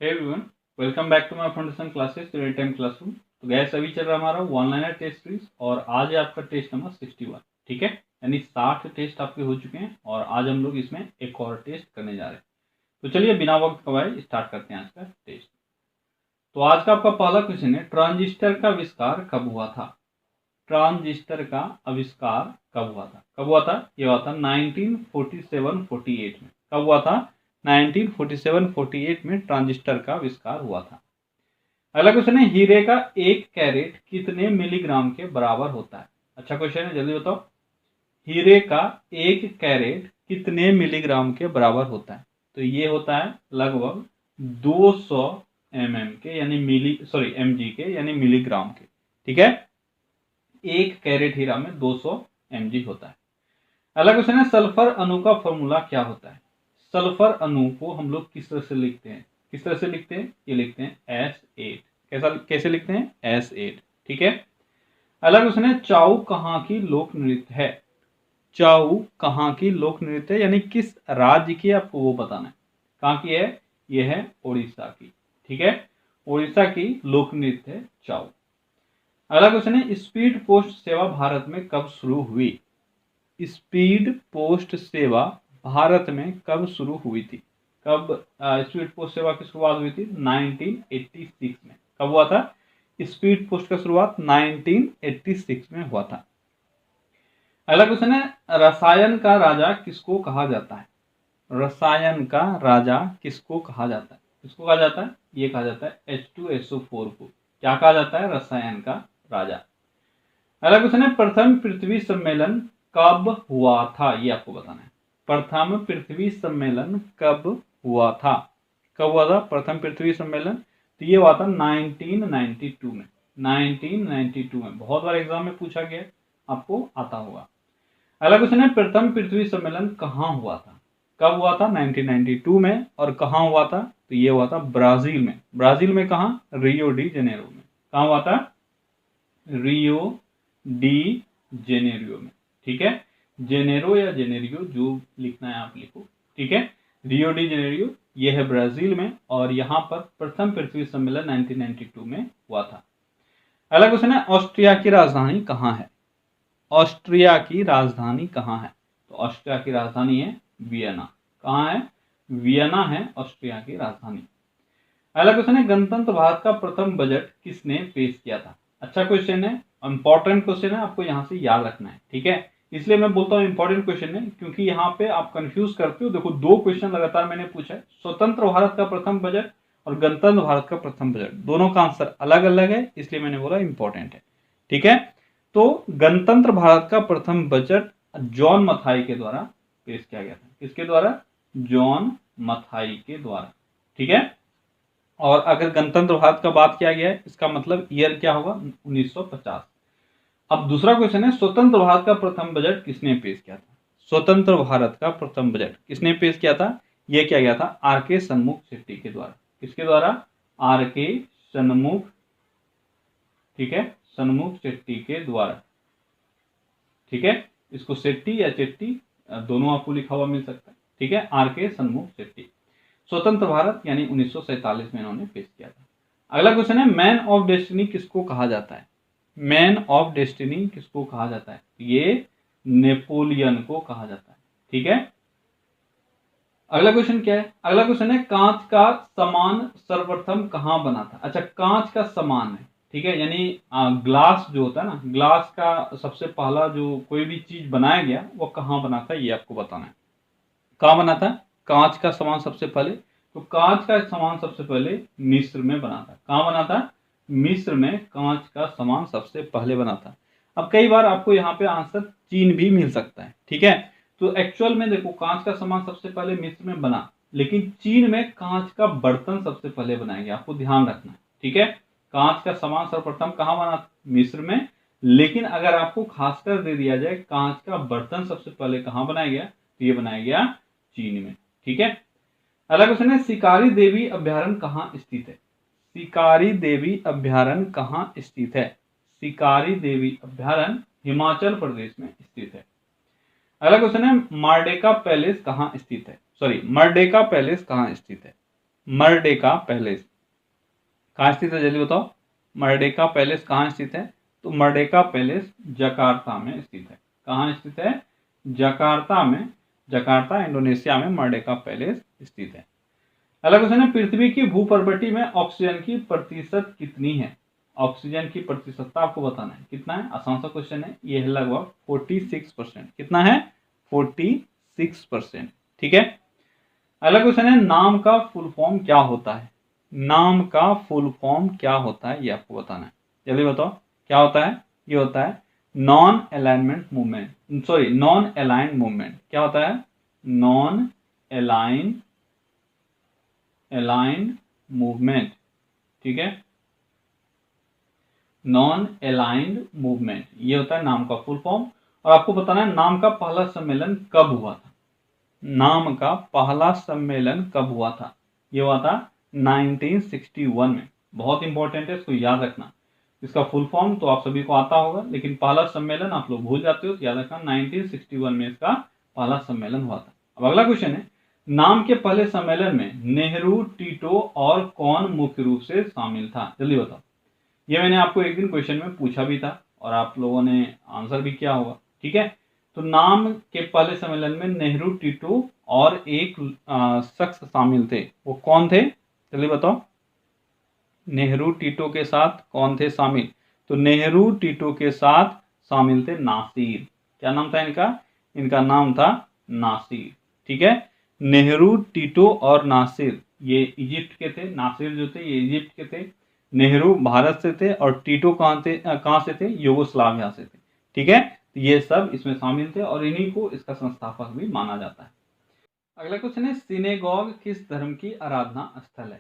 Hey everyone, welcome back to my foundation classes real time classroom. तो guys अभी चल रहा हमारा वन लाइनर टेस्ट सीरीज और आज है आपका टेस्ट नंबर 61। ठीक है, यानी 60 टेस्ट आपके हो चुके हैं और आज हम लोग इसमें एक और टेस्ट करने जा रहे हैं। तो चलिए बिना वक्त गवाए स्टार्ट करते हैं आज का टेस्ट। तो आज का आपका पहला क्वेश्चन है, ट्रांजिस्टर का आविष्कार कब हुआ था? ट्रांजिस्टर का आविष्कार कब हुआ था? कब हुआ था? ये हुआ था 1947-48 में। कब हुआ था? 1947-48 में ट्रांजिस्टर का आविष्कार हुआ था। अगला क्वेश्चन है, हीरे का 1 कैरेट कितने मिलीग्राम के बराबर होता है? अच्छा क्वेश्चन है, जल्दी बताओ। हीरे का 1 कैरेट कितने मिलीग्राम के बराबर होता है? तो ये होता है लगभग 200 के, यानी mg के, यानी मिलीग्राम के। ठीक है, 1 कैरेट हीरा में 200 mg होता है। अगला क्वेश्चन है, सल्फर अणु का फॉर्मूला क्या होता है? सल्फर अणु को हम लोग किस तरह से लिखते हैं? किस तरह से लिखते हैं? ये लिखते हैं S8। कैसे लिखते हैं? S8। ठीक है। अगला क्वेश्चन है, चाउ कहाँ की लोक नृत्य है? चाउ कहाँ की लोक नृत्य है, यानी किस राज्य की, आपको वो बताना है। कहाँ की है? ये है उड़ीसा की। ठीक है, उड़ीसा की लोक नृत्य है चाउ। अगला क्वेश्चन है, स्पीड पोस्ट सेवा भारत में कब शुरू हुई? स्पीड पोस्ट सेवा भारत में कब शुरू हुई थी? कब स्पीड पोस्ट सेवा की शुरुआत हुई थी? 1986 में। कब हुआ था? स्पीड पोस्ट का शुरुआत 1986 में हुआ था। अगला क्वेश्चन है, रसायन का राजा किसको कहा जाता है? रसायन का राजा किसको कहा जाता है? किसको कहा जाता है? ये कहा जाता है H2SO4 को। क्या कहा जाता है? रसायन का राजा। अगला क्वेश्चन है, प्रथम पृथ्वी सम्मेलन कब हुआ था? ये आपको बताना है। प्रथम पृथ्वी सम्मेलन कब हुआ था? कब हुआ था प्रथम पृथ्वी सम्मेलन? तो ये हुआ था 1992 में। 1992 में बहुत बार एग्जाम में पूछा गया, आपको आता होगा। अगला क्वेश्चन है, प्रथम पृथ्वी सम्मेलन कहाँ हुआ था? कब हुआ था? 1992 में। और कहाँ हुआ था? तो ये हुआ था ब्राजील में। ब्राजील में कहाँ? रियो डी जेनेरो में। कहाँ हुआ था? रियो डी जेनेरियो में। ठीक है, जेनेरो या जेनेरियो जो लिखना है आप लिखो। ठीक है, रियो डी जेनेरियो ये है ब्राजील में और यहाँ पर प्रथम पृथ्वी सम्मेलन 1992 में हुआ था। अगला क्वेश्चन है, ऑस्ट्रिया की राजधानी कहाँ है? ऑस्ट्रिया की राजधानी कहाँ है? तो ऑस्ट्रिया की राजधानी है वियना। कहाँ है? वियना है ऑस्ट्रिया की राजधानी। अगला क्वेश्चन है, गणतंत्र भारत का प्रथम बजट किसने पेश किया था? अच्छा क्वेश्चन है, इंपॉर्टेंट क्वेश्चन है, आपको यहाँ से याद रखना है। ठीक है, इसलिए मैं बोलता हूँ इंपॉर्टेंट क्वेश्चन है, क्योंकि यहाँ पे आप कंफ्यूज करते हो। देखो, 2 क्वेश्चन लगातार मैंने पूछा है, स्वतंत्र भारत का प्रथम बजट और गणतंत्र भारत का प्रथम बजट, दोनों का आंसर अलग अलग है, इसलिए मैंने बोला इंपॉर्टेंट है। ठीक है, तो गणतंत्र भारत का प्रथम बजट जॉन मथाई के द्वारा पेश किया गया था। किसके द्वारा? जॉन मथाई के द्वारा। ठीक है, और अगर गणतंत्र भारत का बात किया गया है, इसका मतलब ईयर क्या होगा? 1950। अब दूसरा क्वेश्चन है, स्वतंत्र भारत का प्रथम बजट किसने पेश किया था? स्वतंत्र भारत का प्रथम बजट किसने पेश किया था? यह किया गया था आर.के. सन्मुख शेट्टी के द्वारा। किसके द्वारा? आर.के. सन्मुख। ठीक है, सन्मुख शेट्टी के द्वारा। ठीक है, इसको शेट्टी या चेट्टी दोनों आपको लिखा हुआ मिल सकता है। ठीक है, आर.के. सन्मुख शेट्टी। स्वतंत्र भारत यानी 1947 में इन्होंने पेश किया था। अगला क्वेश्चन है, मैन ऑफ डेस्टिनी किसको कहा जाता है? मैन ऑफ डेस्टिनी किसको कहा जाता है? ये नेपोलियन को कहा जाता है। ठीक है, अगला क्वेश्चन क्या है? अगला क्वेश्चन है, कांच का सामान सर्वप्रथम कहां बना था? अच्छा, कांच का सामान है। ठीक है, यानी ग्लास जो होता है ना, ग्लास का सबसे पहला जो कोई भी चीज बनाया गया वो कहां बना था, ये आपको बताना है। कहाँ बना था कांच का सामान सबसे पहले? तो कांच का सामान सबसे पहले मिस्र में बना था। कहाँ बना था? मिस्र में कांच का सामान सबसे पहले बना था। अब कई बार आपको यहाँ पे आंसर चीन भी मिल सकता है। ठीक है, तो एक्चुअल में देखो, कांच का सामान सबसे पहले मिस्र में बना, लेकिन चीन में कांच का बर्तन सबसे पहले बनाया गया। आपको ध्यान रखना है। ठीक है, कांच का सामान सर्वप्रथम कहाँ बना? मिस्र में। लेकिन अगर आपको खासकर दे दिया जाए कांच का बर्तन सबसे पहले कहाँ बनाया गया, तो ये बनाया गया चीन में। ठीक है, अगला क्वेश्चन है, शिकारी देवी अभ्यारण्य कहाँ स्थित है? शिकारी देवी अभ्यारण्य कहाँ स्थित है? शिकारी देवी अभ्यारण्य हिमाचल प्रदेश में स्थित है। अगला क्वेश्चन है, मर्डेका पैलेस कहाँ स्थित है? मर्डेका पैलेस कहाँ स्थित है? मर्डेका पैलेस कहाँ स्थित है, जल्दी बताओ। मर्डेका पैलेस कहाँ स्थित है? तो मर्डेका पैलेस जकार्ता में स्थित है। कहाँ स्थित है? जकार्ता में। जकार्ता इंडोनेशिया में मर्डेका पैलेस स्थित है। अगला क्वेश्चन है, पृथ्वी की भूपर्वटी में ऑक्सीजन की प्रतिशत कितनी है? ऑक्सीजन की प्रतिशत आपको बताना है, कितना है? आसान सा क्वेश्चन है, ये है लगभग 46%। कितना है? 46%। ठीक है। अगला क्वेश्चन है, नाम का फुल फॉर्म क्या होता है? नाम का फुल फॉर्म क्या होता है, ये आपको बताना है। जल्दी बताओ क्या होता है? ये होता है non alignment movement, sorry non aligned movement. क्या होता है? Non aligned movement. ठीक है, नॉन अलाइंड मूवमेंट, ये होता है नाम का फुल फॉर्म। और आपको बताना है नाम का पहला सम्मेलन कब हुआ था। नाम का पहला सम्मेलन कब हुआ था? ये हुआ था 1961 में। बहुत इंपॉर्टेंट है, इसको याद रखना। इसका फुल फॉर्म तो आप सभी को आता होगा, लेकिन पहला सम्मेलन आप लोग भूल जाते हो, तो याद रखना 1961 में इसका पहला सम्मेलन हुआ था। अब अगला क्वेश्चन है, नाम के पहले सम्मेलन में नेहरू, टीटो और कौन मुख्य रूप से शामिल था? जल्दी बताओ। ये मैंने आपको एक दिन क्वेश्चन में पूछा भी था और आप लोगों ने आंसर भी किया होगा। ठीक है, तो नाम के पहले सम्मेलन में नेहरू, टीटो और एक शख्स शामिल थे। वो कौन थे? जल्दी बताओ। नेहरू टीटो के साथ कौन थे शामिल? तो नेहरू टीटो के साथ शामिल थे नासिर। क्या नाम था इनका? इनका नाम था नासिर। ठीक है, नेहरू, टीटो और नासिर ये इजिप्ट के थे। नासिर जो थे ये इजिप्ट के थे। नेहरू भारत से थे और टीटो कहाँ से थे? यूगोस्लाविया से थे। ठीक है, तो ये सब इसमें शामिल थे और इन्हीं को इसका संस्थापक भी माना जाता है। अगला क्वेश्चन है, सिनेगॉग किस धर्म की आराधना स्थल है?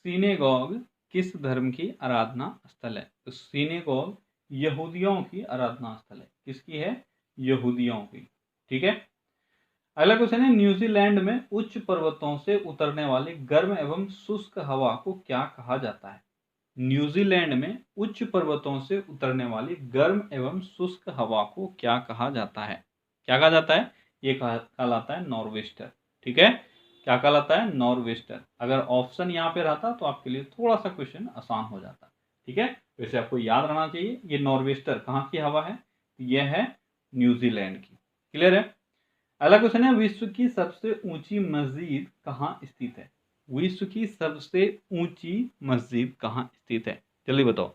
सिनेगॉग किस धर्म की आराधना स्थल है? तो सिनेगॉग यहूदियों की आराधना स्थल है। किसकी है? यहूदियों की। ठीक है। अगला क्वेश्चन है, न्यूजीलैंड में उच्च पर्वतों से उतरने वाली गर्म एवं शुष्क हवा को क्या कहा जाता है? न्यूजीलैंड में उच्च पर्वतों से उतरने वाली गर्म एवं शुष्क हवा को क्या कहा जाता है? क्या कहा जाता है? ये कहलाता है नॉर्वेस्टर। ठीक है, क्या कहलाता है? नॉर्वेस्टर। अगर ऑप्शन यहाँ पे रहता तो आपके लिए थोड़ा सा क्वेश्चन आसान हो जाता। ठीक है, वैसे आपको याद रहना चाहिए ये नॉर्वेस्टर कहाँ की हवा है? यह है न्यूजीलैंड की। क्लियर है। अगला क्वेश्चन है, विश्व की सबसे ऊंची मस्जिद कहाँ स्थित है? विश्व की सबसे ऊंची मस्जिद कहाँ स्थित है? जल्दी बताओ।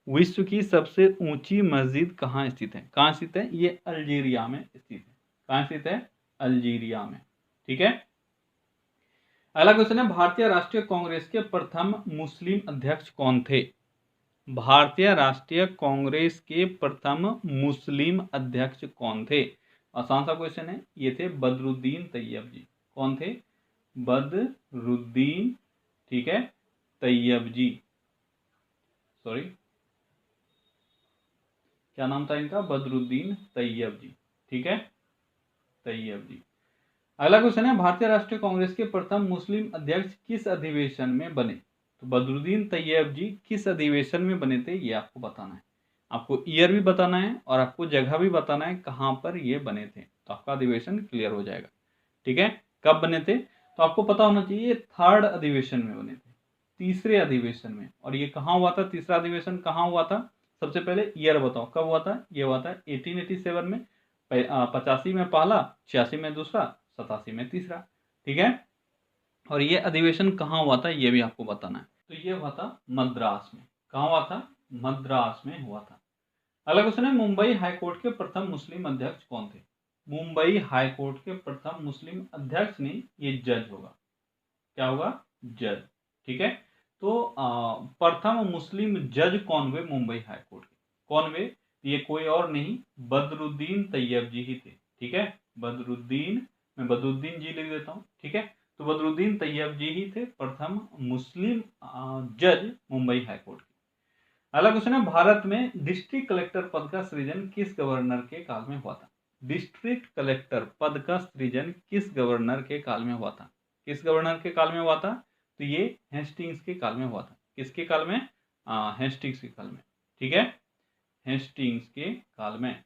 विश्व की सबसे ऊंची मस्जिद कहाँ स्थित है? कहाँ स्थित है? ये अल्जीरिया में स्थित है। कहाँ स्थित है? अल्जीरिया में। ठीक है। अगला क्वेश्चन है, भारतीय राष्ट्रीय कांग्रेस के प्रथम मुस्लिम अध्यक्ष कौन थे? भारतीय राष्ट्रीय कांग्रेस के प्रथम मुस्लिम अध्यक्ष कौन थे? आसान सा क्वेश्चन है, ये थे बदरुद्दीन तैयब जी। कौन थे? बदरुद्दीन, ठीक है, तैयब जी। सॉरी, क्या नाम था इनका? बदरुद्दीन तैयब जी। ठीक है, तैयब जी। अगला क्वेश्चन है, भारतीय राष्ट्रीय कांग्रेस के प्रथम मुस्लिम अध्यक्ष किस अधिवेशन में बने? तो बदरुद्दीन तैयब जी किस अधिवेशन में बने थे, ये आपको बताना है। आपको ईयर भी बताना है और आपको जगह भी बताना है कहां पर ये बने थे, तो आपका अधिवेशन क्लियर हो जाएगा। ठीक है, कब बने थे? तो आपको पता होना चाहिए थर्ड अधिवेशन में बने थे, तीसरे अधिवेशन में। और ये कहाँ हुआ था? तीसरा अधिवेशन कहाँ हुआ था? सबसे पहले ईयर बताओ कब हुआ था? ये हुआ था 1887 में। 85 में पहला, 86 में दूसरा, 87 में तीसरा। ठीक है, और ये अधिवेशन कहाँ हुआ था ये भी आपको बताना है। तो ये हुआ था मद्रास में। कहाँ हुआ था? मद्रास में हुआ था। अगला क्वेश्चन है, मुंबई हाईकोर्ट के प्रथम मुस्लिम अध्यक्ष कौन थे? मुंबई हाईकोर्ट के प्रथम मुस्लिम अध्यक्ष नहीं, ये जज होगा। क्या होगा? जज। ठीक है, तो प्रथम मुस्लिम जज कौन हुए मुंबई हाईकोर्ट के? कौन हुए? ये कोई और नहीं, बदरुद्दीन तैयब जी ही थे। ठीक है, बदरुद्दीन, मैं बदरुद्दीन जी लिख देता हूँ। ठीक है, तो बदरुद्दीन तैयब जी ही थे प्रथम मुस्लिम जज मुंबई हाईकोर्ट के। अगला क्वेश्चन है, भारत में डिस्ट्रिक्ट कलेक्टर पद का सृजन किस गवर्नर के काल में हुआ था? डिस्ट्रिक्ट कलेक्टर पद का सृजन किस गवर्नर के काल में हुआ था? किस गवर्नर के काल में हुआ था? तो ये हेस्टिंग्स के काल में हुआ था। किसके काल में? हेस्टिंग्स के काल में। ठीक है, हेस्टिंग्स के काल में।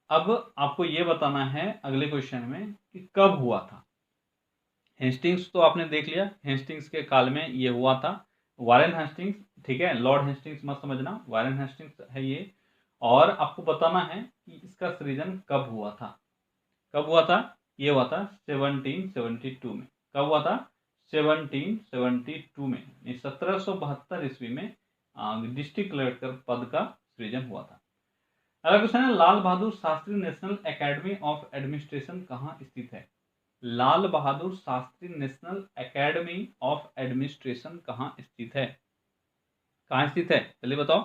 अब आपको ये बताना है अगले क्वेश्चन में कि कब हुआ था। हेस्टिंग्स तो आपने देख लिया, हेस्टिंग्स के काल में ये हुआ था। वारेन हेस्टिंग्स, ठीक है, लॉर्ड हेस्टिंग्स मत समझना, वारेन हेस्टिंग्स है ये। और आपको बताना है कि इसका सृजन कब हुआ था। कब हुआ था? ये हुआ था 1772 में। कब हुआ था? 1772 में, 1772 ईस्वी में डिस्ट्रिक्ट कलेक्टर पद का सृजन हुआ था। अगला क्वेश्चन है, Lal Bahadur Shastri national academy of administration कहाँ स्थित है? Lal Bahadur Shastri national academy of administration कहाँ स्थित है? कहाँ स्थित है चलिए बताओ,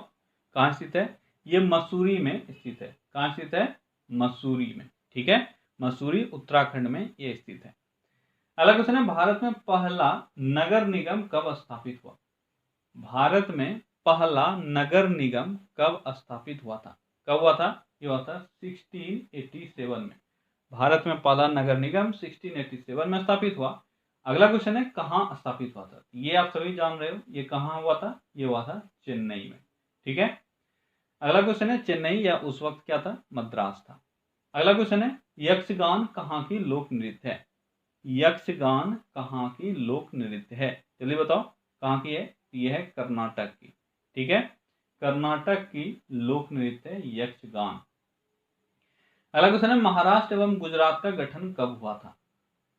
कहाँ स्थित है? ये मसूरी में स्थित है। कहाँ स्थित है? मसूरी में, ठीक है, मसूरी उत्तराखंड में ये स्थित है। अगला क्वेश्चन है, भारत में पहला नगर निगम कब स्थापित हुआ? भारत में पहला नगर निगम कब स्थापित हुआ था? कब हुआ था? ये हुआ था 1687 में। भारत में पहला नगर निगम 1687 में स्थापित हुआ। अगला क्वेश्चन है, कहाँ स्थापित हुआ था? ये आप सभी जान रहे हो, ये कहाँ हुआ था? ये हुआ था चेन्नई में, ठीक है। अगला क्वेश्चन है, चेन्नई या उस वक्त क्या था? मद्रास था। अगला क्वेश्चन है, यक्षगान कहाँ की लोक नृत्य है? यक्षगान कहाँ की लोक नृत्य है? चलिए बताओ, कहाँ की है? यह है कर्नाटक की, ठीक है, कर्नाटक की लोक नृत्य है यक्षगान। अगला क्वेश्चन है, महाराष्ट्र एवं गुजरात का गठन कब हुआ था?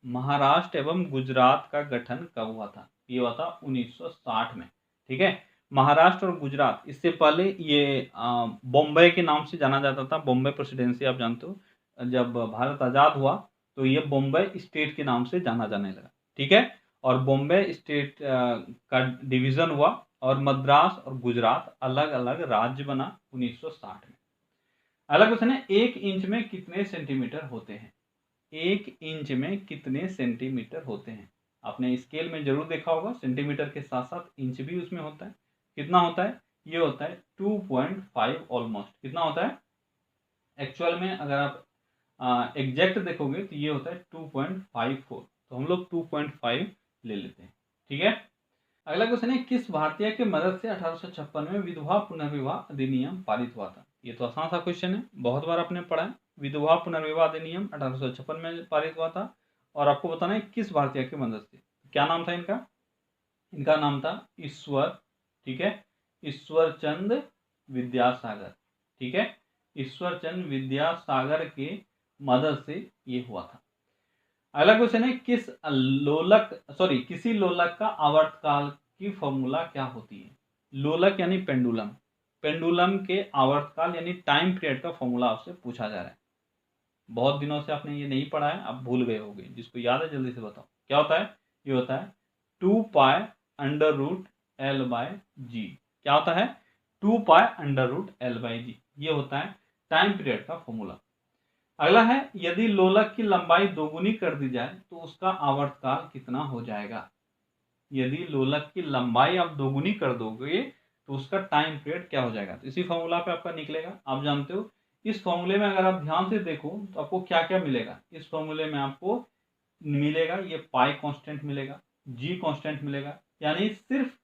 महाराष्ट्र एवं गुजरात का गठन कब हुआ था? ये हुआ था 1960 में, ठीक है। महाराष्ट्र और गुजरात, इससे पहले ये बॉम्बे के नाम से जाना जाता था। बॉम्बे प्रेसिडेंसी आप जानते हो, जब भारत आज़ाद हुआ तो ये बॉम्बे स्टेट के नाम से जाना जाने लगा, ठीक है। और बॉम्बे स्टेट का डिवीज़न हुआ और मद्रास और गुजरात अलग अलग राज्य बना 1960 में। अगला क्वेश्चन है, 1 इंच में कितने सेंटीमीटर होते हैं? 1 इंच में कितने सेंटीमीटर होते हैं? आपने स्केल में जरूर देखा होगा, सेंटीमीटर के साथ साथ इंच भी उसमें होता है। कितना होता है? ये होता है 2.5 ऑलमोस्ट। कितना होता है एक्चुअल में? अगर आप एग्जैक्ट देखोगे तो ये होता है 2.54, तो हम लोग 2.5 ले लेते हैं, ठीक है। अगला क्वेश्चन है, किस भारतीय के मदद से 1856 में विधवा पुनर्विवाह अधिनियम पारित हुआ था? ये तो आसान सा क्वेश्चन है, बहुत बार आपने पढ़ा है। विधवा पुनर्विवाह अधिनियम 1856 में पारित हुआ था। और आपको बताना है किस भारतीय की मदद से। क्या नाम था इनका? इनका नाम था ईश्वर, ठीक है, ईश्वर चंद विद्यासागर, ठीक है, ईश्वर चंद विद्यासागर के मदद से ये हुआ था। अगला क्वेश्चन है, किसी लोलक का आवर्तकाल की फॉर्मूला क्या होती है? लोलक यानी पेंडुलम, पेंडुलम के आवर्तकाल यानी टाइम पीरियड का फॉर्मूला आपसे पूछा जा रहा है। बहुत दिनों से आपने ये नहीं पढ़ा है, आप भूल गए होंगे। जिसको याद है जल्दी से बताओ, क्या होता है? ये होता है 2π√L/g। क्या होता है? 2π√L/g, ये होता है टाइम पीरियड का फॉर्मूला। अगला है, यदि लोलक की लंबाई दोगुनी कर दी जाए तो उसका आवर्तकाल कितना हो जाएगा? यदि लोलक की लंबाई आप दोगुनी कर दोगे तो उसका टाइम पीरियड क्या हो जाएगा? तो इसी फॉर्मूला पे आपका निकलेगा, आप जानते हो। इस फॉर्मूले में अगर आप ध्यान से देखो तो आपको क्या क्या मिलेगा। इस फॉर्मूले में आपको मिलेगा ये पाई कांस्टेंट मिलेगा, जी कांस्टेंट मिलेगा, यानी सिर्फ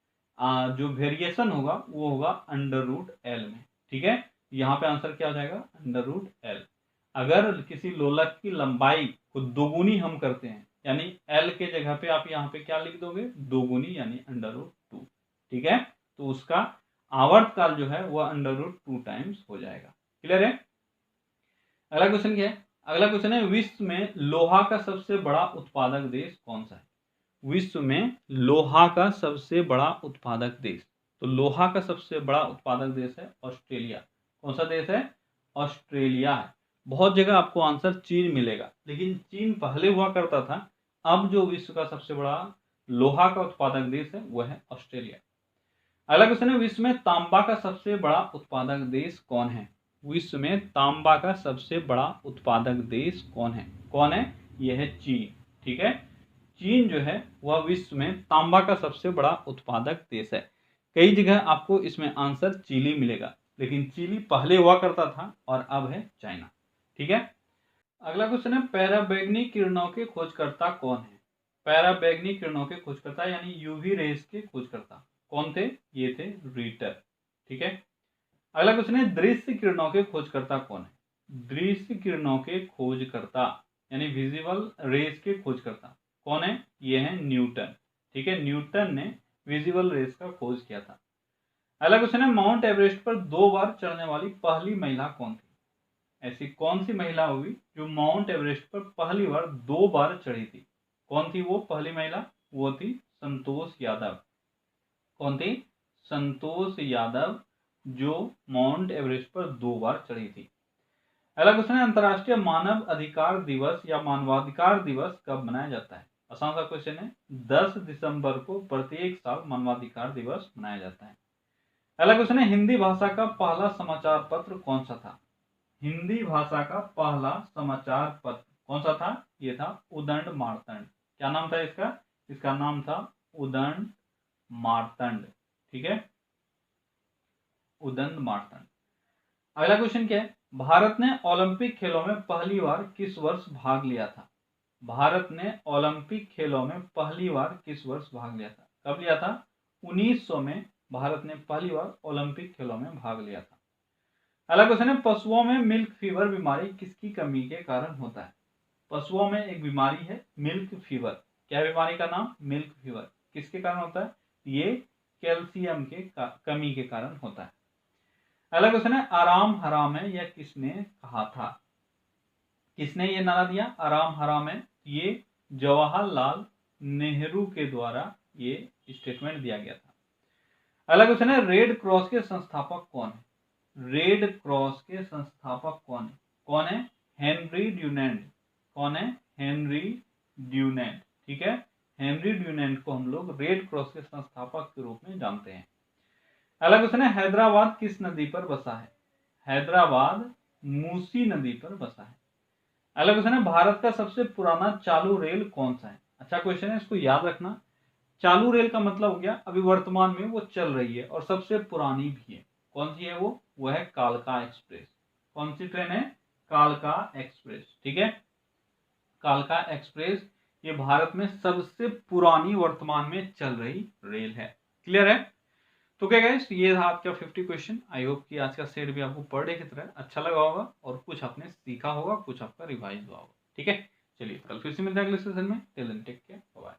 जो वेरिएशन होगा वो होगा √L में, ठीक है। यहाँ पे आंसर क्या हो जाएगा? √L। अगर किसी लोलक की लंबाई को दोगुनी हम करते हैं, यानी L के जगह पे आप यहाँ पे क्या लिख दोगे? दोगुनी, यानी √2, ठीक है। तो उसका आवर्तकाल जो है वह √2 टाइम्स हो जाएगा। क्लियर है? अगला क्वेश्चन क्या है? अगला क्वेश्चन है, विश्व में लोहा का सबसे बड़ा उत्पादक देश कौन सा है? विश्व में लोहा का सबसे बड़ा उत्पादक देश, तो लोहा का सबसे बड़ा उत्पादक देश है ऑस्ट्रेलिया। कौन सा देश है? ऑस्ट्रेलिया है। बहुत जगह आपको आंसर चीन मिलेगा, लेकिन चीन पहले हुआ करता था। अब जो विश्व का सबसे बड़ा लोहा का उत्पादक देश है वह है ऑस्ट्रेलिया। अगला क्वेश्चन है, विश्व में तांबा का सबसे बड़ा उत्पादक देश कौन है? विश्व में तांबा का सबसे बड़ा उत्पादक देश कौन है? कौन है? यह है चीन, ठीक है। चीन जो है वह विश्व में तांबा का सबसे बड़ा उत्पादक देश है। कई जगह आपको इसमें आंसर चिली मिलेगा, लेकिन चिली पहले हुआ करता था और अब है चाइना, ठीक है। अगला क्वेश्चन है, पैराबैंगनी किरणों के खोजकर्ता कौन है? पैराबैंगनी किरणों के खोजकर्ता यानी यूवी रेस के खोजकर्ता कौन थे? ये थे रीटर, ठीक है। अगला क्वेश्चन है, दृश्य किरणों के खोजकर्ता कौन है? दृश्य किरणों के खोजकर्ता यानी विजिबल रेस के खोजकर्ता कौन है? ये है न्यूटन। ठीक है, न्यूटन ने विजिबल रेस का खोज किया था। अगला क्वेश्चन है, माउंट एवरेस्ट पर 2 बार चढ़ने वाली पहली महिला कौन थी? ऐसी कौन सी महिला हुई जो माउंट एवरेस्ट पर पहली बार 2 बार चढ़ी थी? कौन थी वो पहली महिला? वो थी संतोष यादव। कौन थी? संतोष यादव, जो माउंट एवरेस्ट पर 2 बार चढ़ी थी। अगला क्वेश्चन है, अंतर्राष्ट्रीय मानव अधिकार दिवस या मानवाधिकार दिवस कब मनाया जाता है? आसान सा क्वेश्चन है। 10 दिसंबर को प्रत्येक साल मानवाधिकार दिवस मनाया जाता है। अगला क्वेश्चन है, हिंदी भाषा का पहला समाचार पत्र कौन सा था? हिंदी भाषा का पहला समाचार पत्र कौन सा था? ये था उदंड मार्तंड। क्या नाम था इसका? इसका नाम था उदंड मार्तंड। ठीक है, उदंड मार्तंड। अगला क्वेश्चन क्या है, भारत ने ओलंपिक खेलों में पहली बार किस वर्ष भाग लिया था? भारत ने ओलंपिक खेलों में पहली बार किस वर्ष भाग लिया था? कब लिया था? 1900 में भारत ने पहली बार ओलंपिक खेलों में भाग लिया था। अगला क्वेश्चन है, पशुओं में मिल्क फीवर बीमारी किसकी कमी के कारण होता है? पशुओं में एक बीमारी है मिल्क फीवर। क्या बीमारी का नाम? Milk fever. किसके कारण होता है? ये कैल्शियम के कमी के कारण होता है। अगला क्वेश्चन है, आराम हराम है यह किसने कहा था? किसने ये नारा दिया आराम हराम है? ये जवाहरलाल नेहरू के द्वारा ये स्टेटमेंट दिया गया था। अगला क्वेश्चन है, रेड क्रॉस के संस्थापक कौन है? रेड क्रॉस के संस्थापक कौन है? कौन है? Henry Dunant. कौन है? Henry Dunant. ठीक है, हेनरी ड्यूनेंट को हम लोग रेड क्रॉस के संस्थापक के रूप में जानते हैं। अगला क्वेश्चन है, हैदराबाद किस नदी पर बसा है? हैदराबाद मूसी नदी पर बसा है। अगला क्वेश्चन है, भारत का सबसे पुराना चालू रेल कौन सा है? अच्छा क्वेश्चन है, इसको याद रखना। चालू रेल का मतलब हो गया अभी वर्तमान में वो चल रही है और सबसे पुरानी भी है। कौन सी है वो है कालका एक्सप्रेस। कौन सी ट्रेन है? कालका एक्सप्रेस। ठीक है, कालका एक्सप्रेस ये भारत में सबसे पुरानी वर्तमान में चल रही रेल है। क्लियर है? तो क्या गाइस, ये था आपका 50 क्वेश्चन। आई होप कि आज का सेट भी आपको पर डे की तरह अच्छा लगा होगा और कुछ आपने सीखा होगा, कुछ आपका रिवाइज हुआ होगा। ठीक है, चलिए कल फिर से मिलते हैं अगले सेशन में। Till then take care, bye.